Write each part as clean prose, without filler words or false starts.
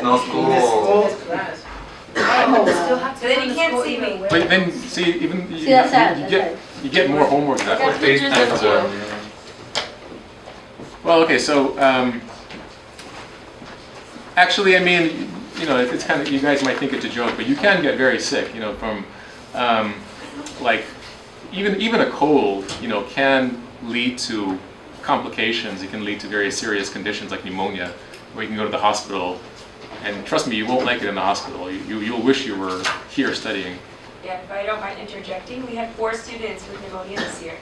No school. So then you can't see me. But then, see, even See, that's sad. you get more homework that way. Pictures of you. Well, okay, so actually, I mean, you know, it's kind of, you guys might think it's a joke, but you can get very sick, you know, from like even a cold, you know, can lead to complications. It can lead to very serious conditions like pneumonia, where you can go to the hospital, and trust me, you won't like it in the hospital. You'll wish you were here studying. Yeah, if I don't mind interjecting, we had 4 students with pneumonia this year,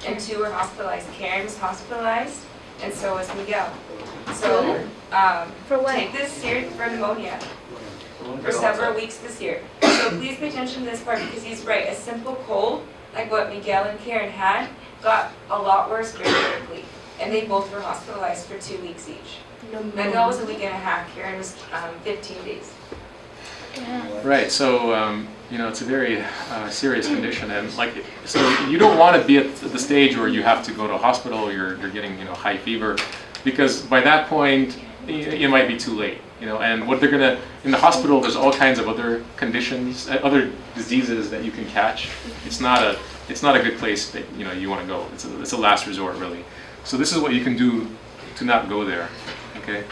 and 2 were hospitalized. Karen was hospitalized, and so was Miguel. So For what? take this serious for pneumonia for several weeks this year. So please pay attention to this part because he's right. A simple cold, like what Miguel and Karen had, got a lot worse very quickly, and they both were hospitalized for 2 weeks each. Miguel was a week and a half. Karen was 15 days. Right. So you know, it's a very serious condition, and like, so you don't want to be at the stage where you have to go to a hospital, or you're getting, you know, high fever, because by that point it might be too late. You know, and what they're gonna, in the hospital, there's all kinds of other conditions, other diseases that you can catch. It's not a good place that, you know, you want to go. It's a last resort, really. So this is what you can do to not go there. Okay.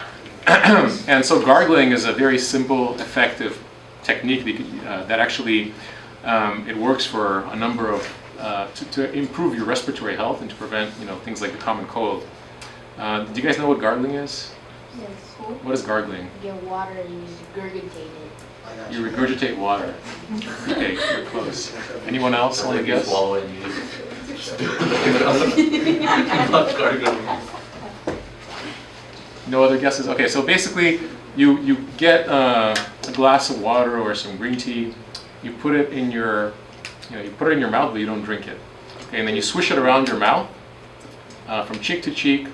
And so gargling is a very simple, effective technique that actually it works for a number of to improve your respiratory health and to prevent, you know, things like the common cold. Do you guys know what gargling is? Yes. What is gargling? You get water and you regurgitate it. You regurgitate water. Okay, you're close. Anyone else want to guess? Swallow it and use it. No other guesses? Okay, so basically you get a glass of water or some green tea, you put it in your, you know, you put it in your mouth, but you don't drink it. Okay, and then you swish it around your mouth from cheek to cheek.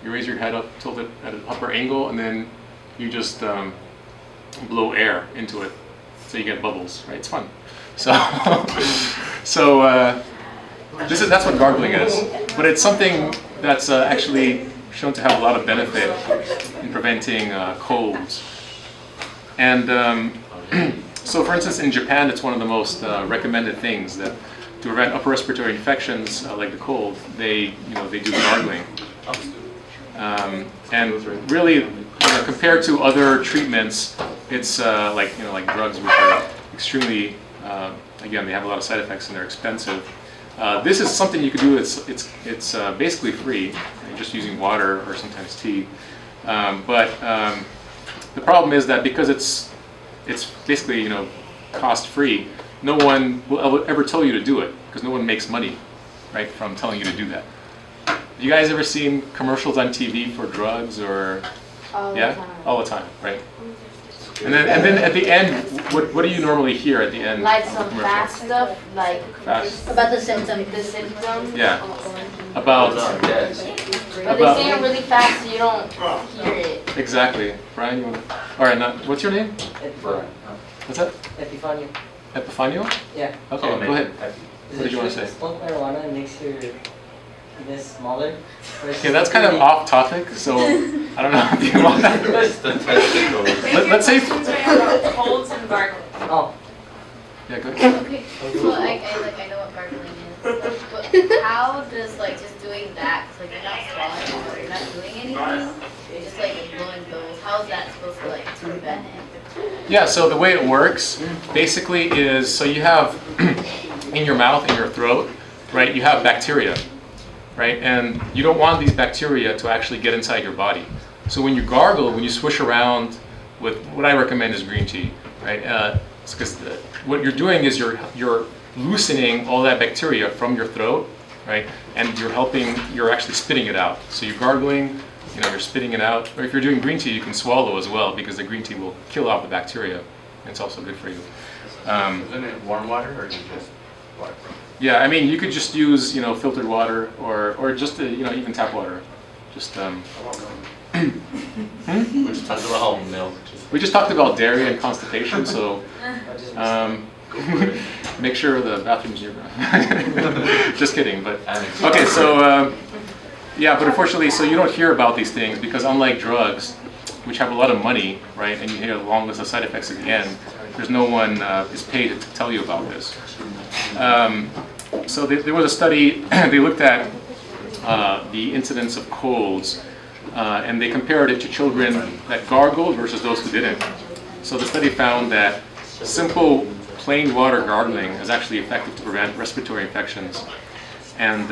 You raise your head up, tilt it at an upper angle, and then you just blow air into it, so you get bubbles. Right? It's fun. So, that's what gargling is. But it's something that's actually shown to have a lot of benefit in preventing colds. And so, for instance, in Japan, it's one of the most recommended things that to prevent upper respiratory infections like the cold. They do gargling. And really, you know, compared to other treatments, it's like drugs, which are extremely, again, they have a lot of side effects and they're expensive. This is something you could do. It's basically free. You're just using water or sometimes tea. But the problem is that because it's basically, you know, cost free, no one will ever tell you to do it because no one makes money, right, from telling you to do that. You guys ever seen commercials on TV for drugs or? All the time. All the time, right? And then at the end, what do you normally hear at the end? Like of some the fast commercial? stuff, like Fast. about the symptoms. The symptoms. Yeah. About. But they say it really fast, so you don't hear it. Exactly. Brian, you want to? All right. Now, what's your name? Epifanio. What's that? Epifanio. Epifanio? Yeah. Okay. Go ahead. Is What did you want to true say? Smoke marijuana and makes your penis smaller. Okay, that's kind of off topic, so I don't know if you want that. That's the testicles. Let's say. Questions right now about colds and gargling. Oh. Yeah, go ahead. Okay, so I know what gargling is, but how does like just doing that, 'cause like you're not swallowing or you're not doing anything, you're just like blowing bubbles, how is that supposed to like prevent it? Yeah, so the way it works basically is, so you have in your mouth, in your throat, right, you have bacteria, right, and you don't want these bacteria to actually get inside your body. So when you gargle, when you swish around with, what I recommend is green tea, right, because what you're doing is you're loosening all that bacteria from your throat, right, and you're actually spitting it out. So you're gargling, you know, you're spitting it out. Or if you're doing green tea, you can swallow as well because the green tea will kill off the bacteria. And it's also good for you. Isn't it warm water or is it just water? Yeah, I mean, you could just use, you know, filtered water or just, you know, even tap water. Just. We just talked about milk. We just talked about dairy and constipation, so make sure the bathroom's nearby. Just kidding, but okay. So yeah, but unfortunately, so you don't hear about these things because unlike drugs, which have a lot of money, right, and you hear a long list of side effects at the end, there's no one is paid to tell you about this. So there was a study, they looked at the incidence of colds, and they compared it to children that gargled versus those who didn't. So the study found that simple plain water gargling is actually effective to prevent respiratory infections, and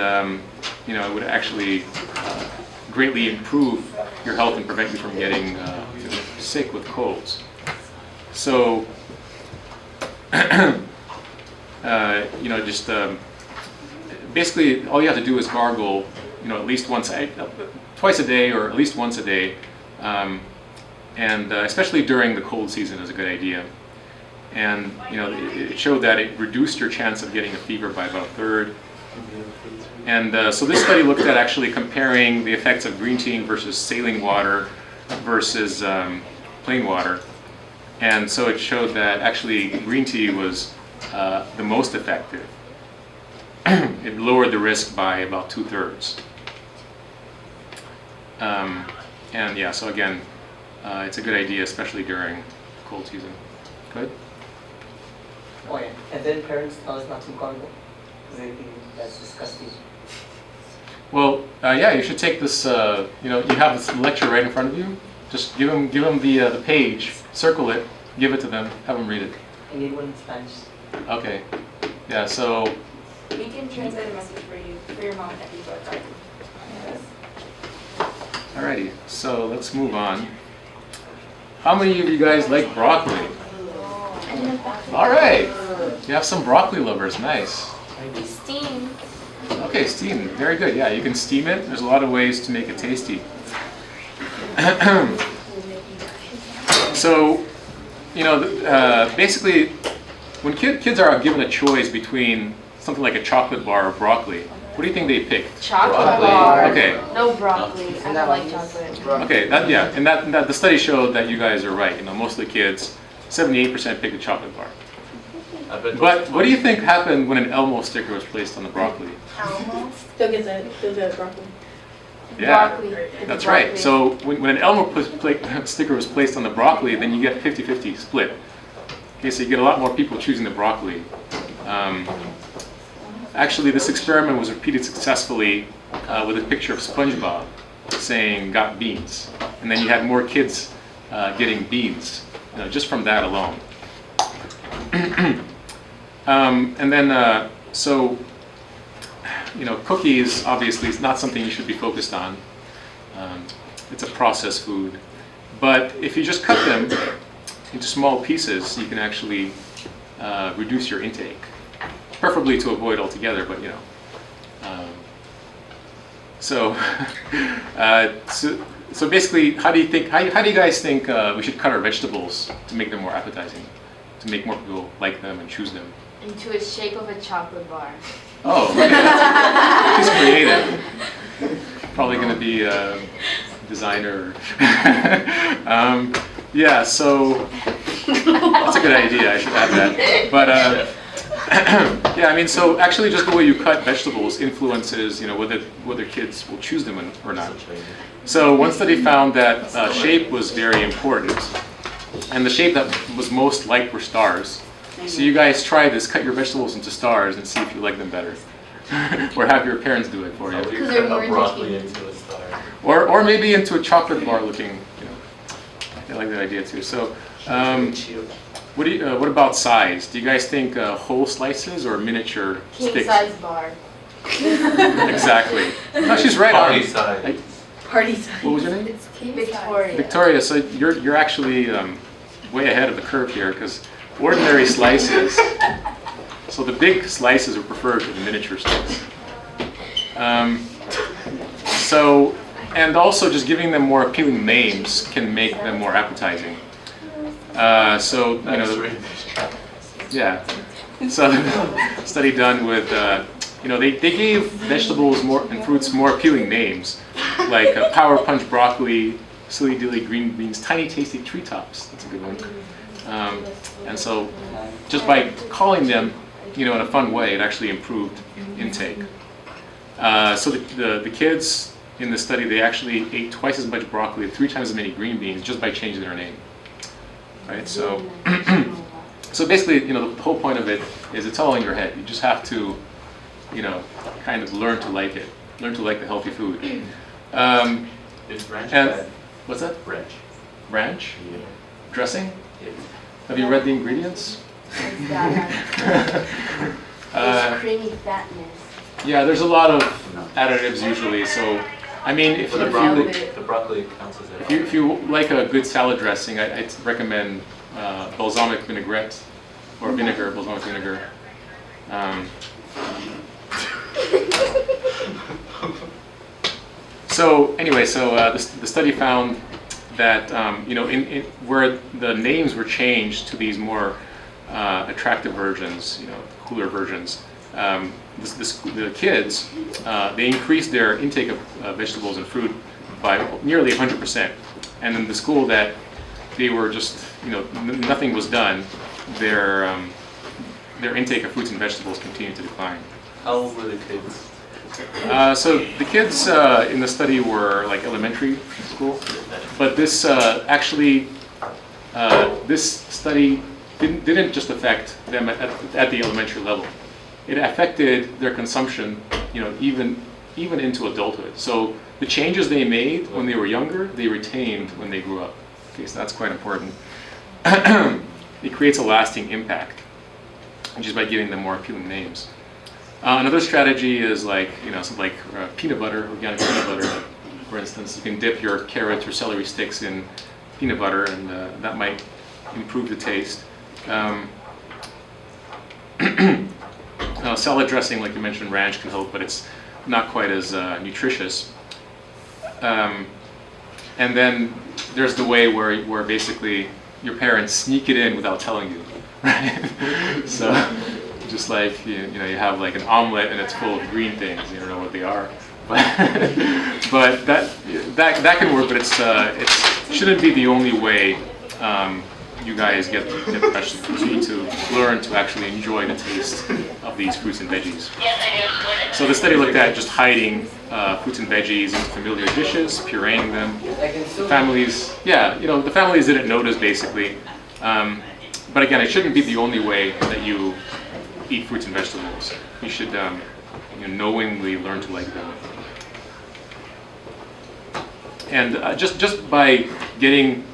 it would actually greatly improve your health and prevent you from getting sick with colds. So, basically all you have to do is gargle, at least twice a day or at least once a day, and especially during the cold season is a good idea. And it showed that it reduced your chance of getting a fever by about a third. And so this study looked at actually comparing the effects of green tea versus saline water versus plain water. And so it showed that actually green tea was the most effective. It lowered the risk by about 2/3. And yeah, so again, it's a good idea, especially during cold season. Good? Oh yeah, and then parents tell us not to gargle because they think that's disgusting. Well, yeah, you should take this. You have this lecture right in front of you. Just give them the page, circle it, give it to them, have them read it. I need one in Spanish. Okay. Yeah. So. We can translate a message for you, for your mom if you go outside. Alrighty. So let's move on. How many of you guys like broccoli? All right. You have some broccoli lovers. Nice. Steam. Okay, steam. Very good. Yeah, you can steam it. There's a lot of ways to make it tasty. So, basically, when kids are given a choice between something like a chocolate bar or broccoli, what do you think they pick? Chocolate bar. Okay. No broccoli. I don't like chocolate. Okay. And that the study showed that you guys are right. Most of the kids, 78% pick the chocolate bar. But what do you think happened when an Elmo sticker was placed on the broccoli? Still get the broccoli. Yeah, Broccoli. that's right. So when an Elmo sticker was placed on the broccoli, then you get 50-50 split. Okay, so you get a lot more people choosing the broccoli. Actually, this experiment was repeated successfully with a picture of SpongeBob saying "got beans," and then you had more kids getting beans, just from that alone. And then, cookies obviously is not something you should be focused on. It's a processed food. But if you just cut them into small pieces, you can actually reduce your intake. Preferably to avoid altogether, but So basically, how do you guys think we should cut our vegetables to make them more appetizing, to make more people like them and choose them? Into a shape of a chocolate bar. Oh, okay. He's creative. Probably going to be a designer. Yeah, so that's a good idea. I should add that. But yeah, so actually, just the way you cut vegetables influences, whether kids will choose them or not. So one study found that shape was very important, and the shape that was most liked were stars. So you guys try this, cut your vegetables into stars and see if you like them better. Or have your parents do it for you. Because they're more broccoli interesting. into a star. Or maybe into a chocolate bar looking, I like that idea too. So what about size? Do you guys think whole slices or miniature King sticks? size bar. Exactly. No, she's right. Party on. size. Party size. What was your name? It's king Victoria. Victoria. So you're actually way ahead of the curve here, because ordinary slices. So the big slices are preferred to the miniature sticks. And also just giving them more appealing names can make them more appetizing. Yeah. So study done with, they gave vegetables and fruits more appealing names, like Power Punch broccoli, Silly Dilly green beans, Tiny Tasty treetops. That's a good one. And so just by calling them, in a fun way, it actually improved intake. So the kids in the study, they actually ate twice as much broccoli, 3 times as many green beans, just by changing their name. Right? So, so basically, the whole point of it is it's all in your head. You just have to, kind of learn to like it, learn to like the healthy food. Is ranch And bad? what's that? Ranch. Ranch? Yeah. Dressing? Yeah. Have you read the ingredients? It's got Uh, creamy fatness. yeah, there's a lot of additives usually. So, I mean, if But the you broccoli, the broccoli counts as a if you like a good salad dressing, I'd recommend balsamic vinaigrette or vinegar, balsamic vinegar. So anyway, the study found that in where the names were changed to these more attractive versions, cooler versions, the kids they increased their intake of vegetables and fruit by nearly 100%, and in the school that they were just nothing was done, their intake of fruits and vegetables continued to decline. How old were the kids? So the kids in the study were like elementary school, but this this study didn't just affect them at the elementary level. It affected their consumption, even into adulthood. So the changes they made when they were younger, they retained when they grew up. Okay, so that's quite important. It creates a lasting impact just by giving them more appealing names. Another strategy is something like peanut butter, organic peanut butter, for instance. You can dip your carrots or celery sticks in peanut butter, and that might improve the taste. Salad dressing, like you mentioned, ranch can help, but it's not quite as nutritious. And then there's the way where basically your parents sneak it in without telling you, right? So just like you have like an omelet and it's full of green things, you don't know what they are, but that can work, but it shouldn't be the only way you guys get vegetables. You need to learn to actually enjoy the taste of these fruits and veggies. So the study looked at just hiding fruits and veggies into familiar dishes, pureeing them. Families, the families didn't notice basically. But again, it shouldn't be the only way that you eat fruits and vegetables. You should knowingly learn to like them. And just by eating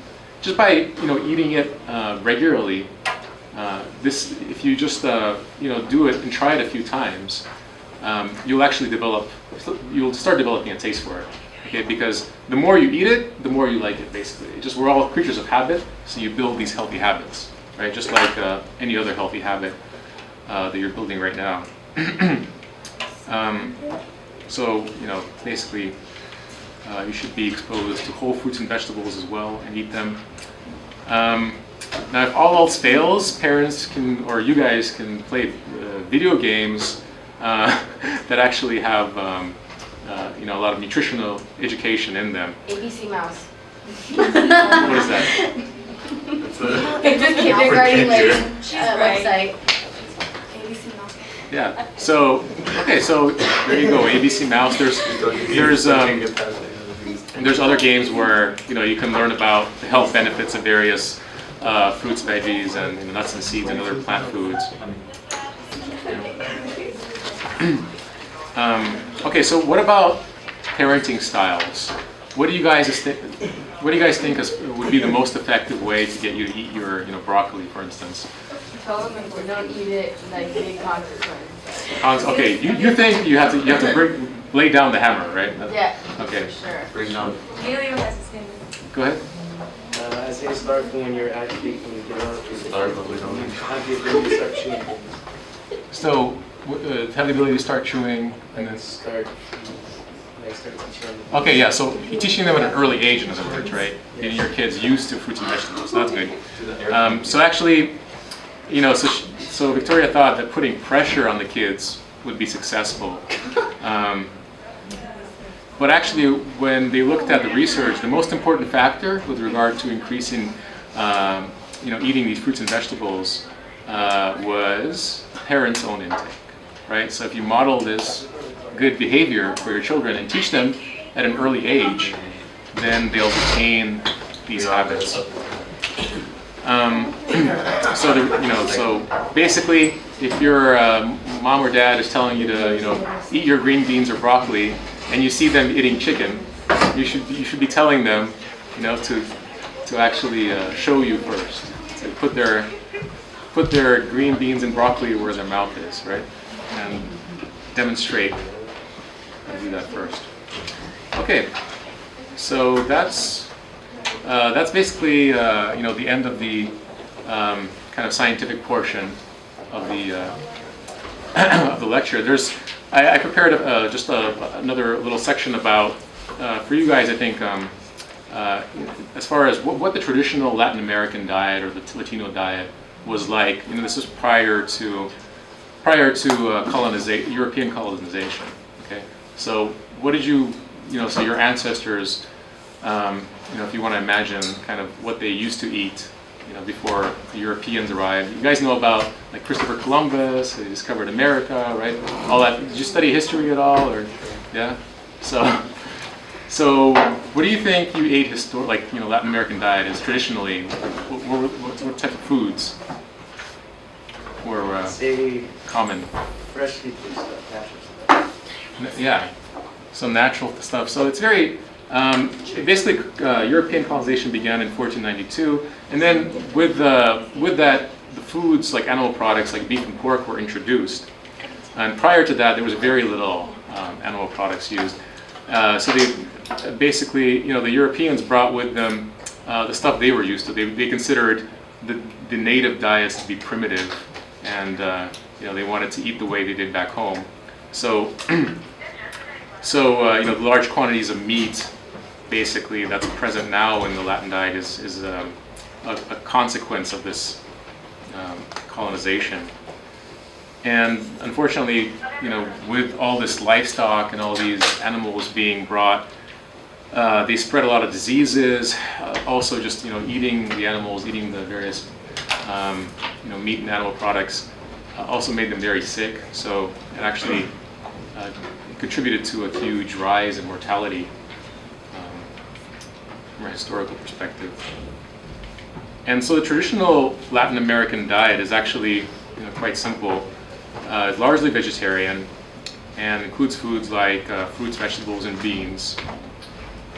it regularly, if you just do it and try it a few times, you'll start developing a taste for it. Okay, because the more you eat it, the more you like it. Basically, we're all creatures of habit, so you build these healthy habits, right? Just like any other healthy habit that you're building right now. So basically, you should be exposed to whole fruits and vegetables as well and eat them. Now, if all else fails, parents can, or you guys can play video games that actually have a lot of nutritional education in them. ABC Mouse. What is that? It's a It's a kindergarten right. website. ABC Mouse. Yeah. So there you go. ABC Mouse. There's other games where you can learn about the health benefits of various fruits, veggies, and nuts and seeds and other plant foods. Okay, so what about parenting styles? What do you guys think would be the most effective way to get you to eat your broccoli, for instance? Tell them if we don't eat it, like big consequences. Okay, you think you have to lay down the hammer, right? Yeah. Okay. For sure. bring on. Leo has his hand. Go ahead. I say start from when you're actually when you get out. Start, but we don't need. Have the ability to start chewing. So have the ability to start chewing, and then Start teaching them. okay, yeah. So you're teaching them at an early age, in other words, right? Getting your kids used to fruits and vegetables. So that's good. So actually, so Victoria thought that putting pressure on the kids would be successful. But actually, when they looked at the research, the most important factor with regard to increasing, eating these fruits and vegetables was parents' own intake, right? So if you model this good behavior for your children and teach them at an early age, then they'll retain these habits. So basically, if your mom or dad is telling you to, eat your green beans or broccoli, and you see them eating chicken, you should be telling them, to actually show you first, to put their green beans and broccoli where their mouth is, right, and demonstrate how to do that first. Okay, so that's basically the end of the kind of scientific portion of the of the lecture. I prepared just another little section about for you guys. I think as far as what the traditional Latin American diet or the Latino diet was like. This is prior to European colonization. Okay, so what did so your ancestors, if you want to imagine kind of what they used to eat, before the Europeans arrived. You guys know about like Christopher Columbus, he discovered America, right? All that. Did you study history at all, or yeah? So what do you think you ate Latin American diet is traditionally? What type of foods were Say common? freshly cooked stuff, natural stuff. Yeah, some natural stuff. So it's very, basically European colonization began in 1492, and then with that, the foods like animal products like beef and pork were introduced. And prior to that, there was very little animal products used. So they basically, the Europeans brought with them the stuff they were used to. They considered the native diets to be primitive, and they wanted to eat the way they did back home. So the large quantities of meat, basically, that's present now in the Latin diet is a consequence of this colonization. And unfortunately, with all this livestock and all these animals being brought, they spread a lot of diseases. Also, just eating the animals, eating the various meat and animal products, also made them very sick. So it actually contributed to a huge rise in mortality from a historical perspective. And so the traditional Latin American diet is actually quite simple. It's largely vegetarian and includes foods like fruits, vegetables, and beans.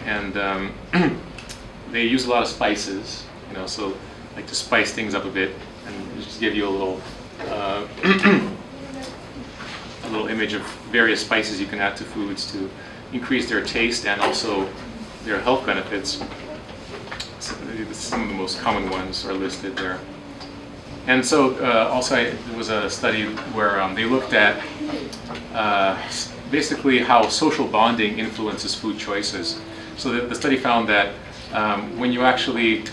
And they use a lot of spices, so like to spice things up a bit and just give you a little a little image of various spices you can add to foods to increase their taste and also their health benefits. Some of the most common ones are listed there. And so also there was a study where they looked at basically how social bonding influences food choices. So the study found that when you actually,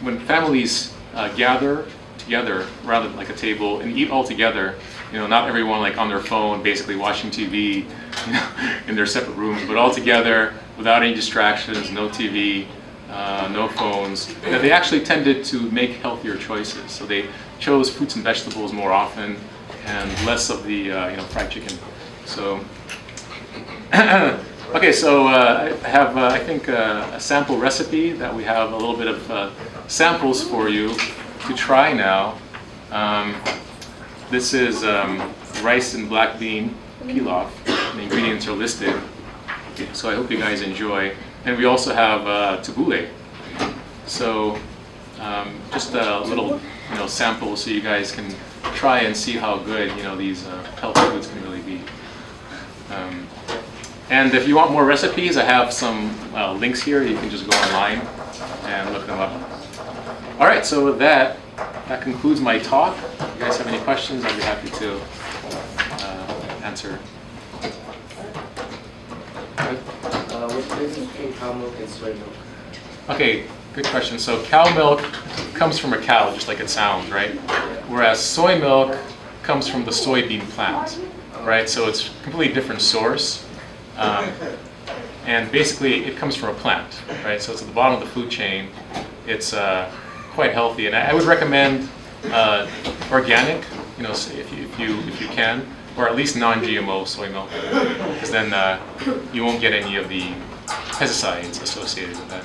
when families gather together around like a table and eat all together, not everyone like on their phone basically watching TV in their separate rooms, but all together without any distractions, no TV, no phones, they actually tended to make healthier choices. So they chose fruits and vegetables more often and less of the fried chicken. So okay, so I have I think a sample recipe that we have a little bit of samples for you to try now. This is rice and black bean pilaf. The ingredients are listed, so I hope you guys enjoy. And we also have tabbouleh. So just a little sample so you guys can try and see how good these healthy foods can really be. And if you want more recipes, I have some links here. You can just go online and look them up. All right, so with that concludes my talk. If you guys have any questions, I'd be happy to answer. What's the difference between cow milk and soy milk? Okay, good question. So cow milk comes from a cow, just like it sounds, right? Whereas soy milk comes from the soybean plant, right? So it's a completely different source. And basically it comes from a plant, right? So it's at the bottom of the food chain. It's quite healthy, and I would recommend organic, if you can. or at least non-GMO soy milk, because then you won't get any of the pesticides associated with that.